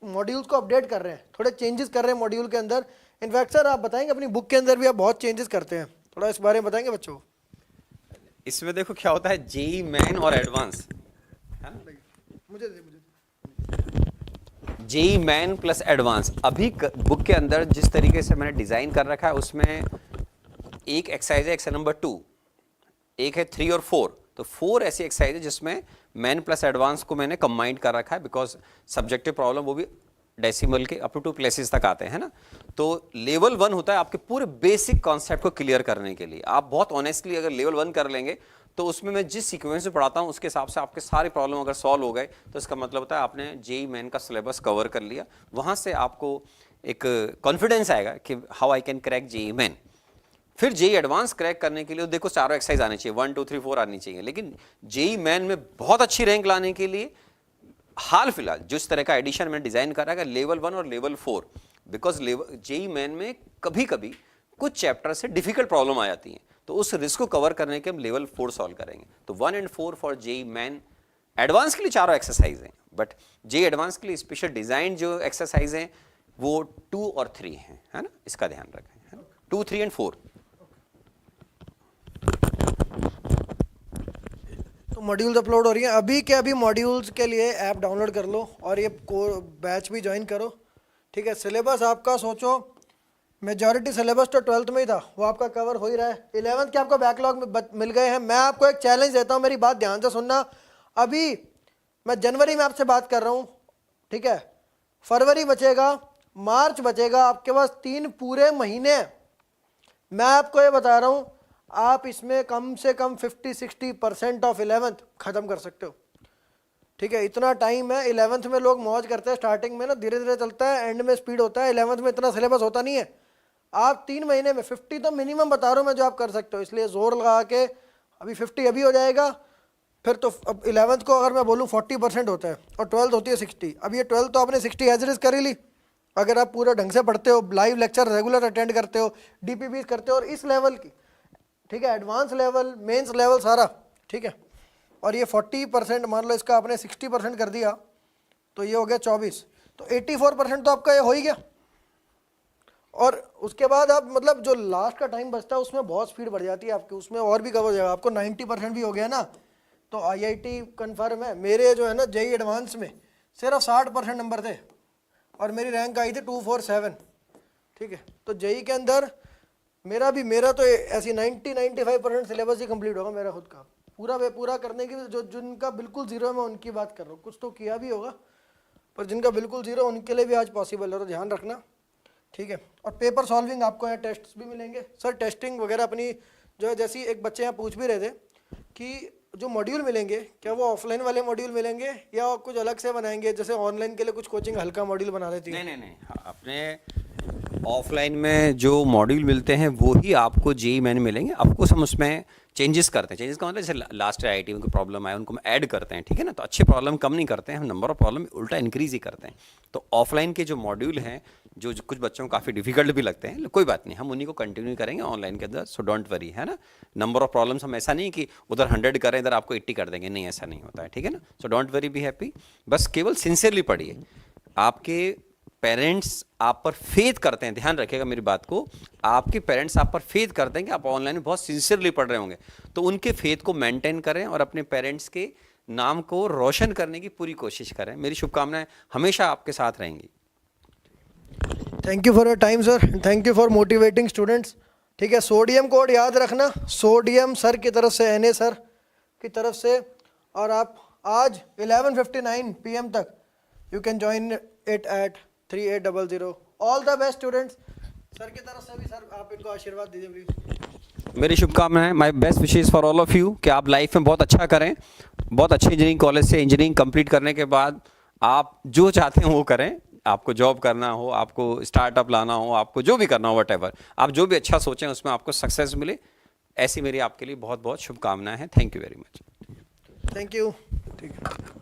Speaker 1: मॉड्यूल्स को अपडेट कर रहे हैं, थोड़े चेंजेस कर रहे हैं मॉड्यूल के अंदर। इनफैक्ट सर आप बताएंगे अपनी बुक के अंदर भी आप बहुत चेंजेस करते हैं, थोड़ा इस बारे में बताएंगे बच्चों को?
Speaker 2: इसमें देखो क्या होता है, जेई मेन और एडवांस,
Speaker 1: मुझे
Speaker 2: जेई मेन प्लस एडवांस अभी बुक के अंदर जिस तरीके से मैंने डिज़ाइन कर रखा है उसमें एक एक्सरसाइज है एक्सरसाइज नंबर 2, एक है 3 और 4। तो 4 ऐसी एक्सरसाइज है जिसमें मेन प्लस एडवांस को मैंने कंबाइन कर रखा है, बिकॉज सब्जेक्टिव प्रॉब्लम वो भी डेसिमल के अप टू 2 प्लेसेस तक आते हैं ना। तो लेवल 1 होता है आपके पूरे बेसिक कॉन्सेप्ट को क्लियर करने के लिए। आप बहुत ऑनेस्टली अगर लेवल 1 कर लेंगे तो उसमें मैं जिस सीक्वेंस में पढ़ाता हूँ उसके हिसाब से आपके सारे प्रॉब्लम अगर सॉल्व हो गए तो इसका मतलब होता है आपने जेई मेन का सिलेबस कवर कर लिया। वहाँ से आपको एक कॉन्फिडेंस आएगा कि how I can crack JEE Main. फिर जेई एडवांस क्रैक करने के लिए देखो चारों एक्सरसाइज आनी चाहिए, 1 2 3 4 आनी चाहिए। लेकिन जेई मेन में बहुत अच्छी रैंक लाने के लिए हाल फिलहाल जिस तरह का एडिशन मैंने डिजाइन करा है लेवल 1 और लेवल 4, बिकॉज जेई मेन में कभी कभी कुछ चैप्टर से डिफिकल्ट प्रॉब्लम आ जाती हैं, तो उस रिस्क को कवर करने के हम लेवल 4 सॉल्व करेंगे। तो 1 and 4 for JEE Main advance के लिए चारों एक्सरसाइज हैं, बट जे एडवांस के लिए स्पेशल डिजाइन जो एक्सरसाइज हैं वो 2 और 3 हैं, है ना, इसका ध्यान रखें, है ना, 2, 3 एंड 4।
Speaker 1: तो मॉड्यूल्स अपलोड हो रही हैं अभी के अभी। मॉड्यूल्स के लिए ऐप डाउनलोड कर लो और ये बैच भी ज्वाइन करो, ठीक है। सिलेबस आपका सोचो, मेजॉरिटी सिलेबस तो 12th में ही था, वो आपका कवर हो ही रहा है। 11th के आपको बैकलॉग में मिल गए हैं। मैं आपको एक चैलेंज देता हूँ, मेरी बात ध्यान से सुनना। अभी मैं जनवरी में आपसे बात कर रहा हूँ, ठीक है, फरवरी बचेगा, मार्च बचेगा, आपके पास 3 पूरे महीने हैं। मैं आपको ये बता रहा हूँ, आप इसमें कम से कम 50-60% ऑफ 11th ख़त्म कर सकते हो, ठीक है। इतना टाइम है। 11th में लोग मौज करते हैं, स्टार्टिंग में ना धीरे धीरे चलता है, एंड में स्पीड होता है। 11th में इतना सिलेबस होता नहीं है। आप 3 महीने में 50 तो मिनिमम बता रहा हूँ मैं जो आप कर सकते हो, इसलिए जोर लगा के अभी 50 अभी हो जाएगा। फिर तो अब 11th को अगर मैं बोलूँ 40% होता है और 12th होती है 60। अब ये 12th तो आपने 60 एज इट इज़ कर ही ली। अगर आप पूरा ढंग से पढ़ते हो, लाइव लेक्चर रेगुलर अटेंड करते हो, DPP करते हो, और इस लेवल की, ठीक है, एडवांस लेवल, मेंस लेवल सारा, ठीक है, और ये 40% मान लो इसका आपने 60% कर दिया तो ये हो गया 24, तो 84% तो आपका ये हो ही गया। और उसके बाद आप मतलब जो लास्ट का टाइम बचता है उसमें बहुत स्पीड बढ़ जाती है आपकी, उसमें और भी कवर हो जाएगा। आपको 90% भी हो गया ना, तो IIT कन्फर्म है। मेरे जो है ना JEE एडवांस में सिर्फ 60% नंबर थे और मेरी रैंक आई थी 247, ठीक है। तो JEE के अंदर मेरा तो ऐसी 90-95% सिलेबस ही कंप्लीट होगा मेरा खुद का, पूरा करने की। जो जिनका बिल्कुल ज़ीरो मैं उनकी बात कर रहा हूँ, कुछ तो किया भी होगा, पर जिनका बिल्कुल ज़ीरो उनके लिए भी आज पॉसिबल है, तो ध्यान रखना, ठीक है। और पेपर सॉल्विंग आपको यहाँ टेस्ट्स भी मिलेंगे सर। टेस्टिंग वगैरह अपनी जो है, जैसी एक बच्चे यहाँ पूछ भी रहे थे कि जो मॉड्यूल मिलेंगे क्या वो ऑफलाइन वाले मॉड्यूल मिलेंगे या कुछ अलग से बनाएंगे, जैसे ऑनलाइन के लिए कुछ कोचिंग हल्का मॉड्यूल बना देती है?
Speaker 2: नहीं, अपने ऑफलाइन में जो मॉड्यूल मिलते हैं वो ही आपको JEE में मिलेंगे। आपको हम उसमें चेंजेस करते हैं। चेंजेस का मतलब जैसे लास्ट IIT में कोई प्रॉब्लम आए उनको हम ऐड करते हैं, ठीक है ना। तो अच्छे प्रॉब्लम कम नहीं करते हैं हम, नंबर ऑफ प्रॉब्लम उल्टा इंक्रीज ही करते हैं। तो ऑफलाइन के जो मॉड्यूल हैं जो कुछ बच्चों को काफ़ी डिफिकल्ट भी लगते हैं, कोई बात नहीं, हम उन्हीं को कंटिन्यू करेंगे ऑनलाइन के अंदर, सो डोंट वरी, है ना। नंबर ऑफ प्रॉब्लम्स हम ऐसा नहीं कि उधर 100 करें इधर आपको 80 कर देंगे, नहीं, ऐसा नहीं होता है, ठीक है ना। So don't worry, be happy. बस केवल सिंसियरली पढ़िए। आपके पेरेंट्स आप पर फेथ करते हैं, ध्यान रखिएगा मेरी बात को, आपके पेरेंट्स आप पर फेथ करते हैं कि आप ऑनलाइन में बहुत सिंसियरली पढ़ रहे होंगे, तो उनके फेथ को मेंटेन करें और अपने पेरेंट्स के नाम को रोशन करने की पूरी कोशिश करें। मेरी शुभकामनाएं हमेशा आपके साथ रहेंगी।
Speaker 1: Thank you for your time sir, thank you for motivating students, ठीक है। सोडियम कोड याद रखना, सोडियम सर की तरफ से, NA सर की तरफ से, और आप आज 11:59 PM तक you can join it at 3800। All the best students. Sir की तरफ से भी सर आप इनको आशीर्वाद दीजिए प्लीज।
Speaker 2: मेरी शुभकामनाएं, my best wishes for all of you, कि आप लाइफ में बहुत अच्छा करें, बहुत अच्छे इंजीनियरिंग कॉलेज से इंजीनियरिंग कंप्लीट करने के बाद आप जो चाहते हैं वो करें। आपको जॉब करना हो, आपको स्टार्टअप लाना हो, आपको जो भी करना हो, व्हाटएवर, आप जो भी अच्छा सोचें उसमें आपको सक्सेस मिले, ऐसी मेरी आपके लिए बहुत बहुत शुभकामनाएं हैं। Thank you very much.
Speaker 1: Thank you, ठीक है।